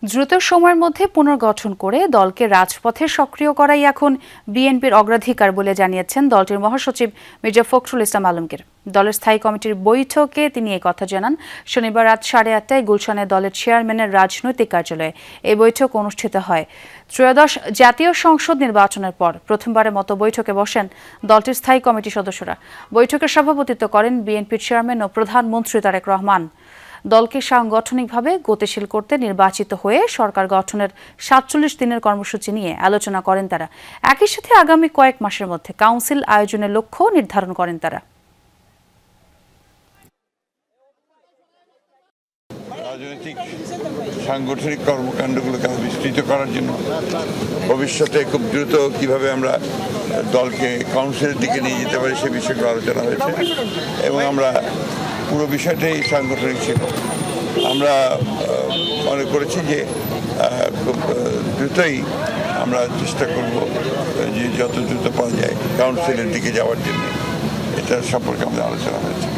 দ্রুত সময়ের মধ্যে পুনর্গঠন করে দলকে রাজপথে সক্রিয় করাই এখন বিএনপির অগ্রাধিকার বলে জানিয়েছেন দলটির মহাসচিব মির্জা ফখরুল ইসলাম আলমগীর। দলের স্থায়ী কমিটির বৈঠকে তিনি এই কথা জানান। শনিবার রাত 8:30টায় গুলশানে দলের চেয়ারম্যানের রাজনৈতিক কার্যালয়ে এই বৈঠক অনুষ্ঠিত হয়। ত্রয়োদশ জাতীয় সংসদ নির্বাচনের পর প্রথমবারের মতো বৈঠকে বসেন দলটির স্থায়ী কমিটির সদস্যরা। বৈঠকে সভাপতিত্ব করেন বিএনপির চেয়ারম্যান ও প্রধানমন্ত্রী তারেক রহমান। দলকে সাংগঠনিকভাবে গতিশীল করতে নির্বাচিত হয়ে সরকার গঠনের ৪৭ দিনের কর্মসূচি নিয়ে আলোচনা করেন তারা। একই সাথে আগামী কয়েক মাসের মধ্যে কাউন্সিল আয়োজনের লক্ষ্য নির্ধারণ করেন তারা। রাজনৈতিক সাংগঠনিক কর্মকাণ্ডগুলোকে বিস্তৃত করার জন্য ভবিষ্যতে খুব দ্রুত কিভাবে আমরা দলকে কাউন্সিলের দিকে নিয়ে যেতে পারি সে বিষয়ে আলোচনা হয়েছে এবং আমরা পুরো বিষয়টাই সাংগঠনিক ছিল। আমরা মনে করেছি যে খুব দ্রুতই আমরা চেষ্টা করব যে যত দ্রুত পাওয়া যায় কাউন্সিলের দিকে যাওয়ার জন্য, এটা সম্পর্কে আমাদের আলোচনা হয়েছে।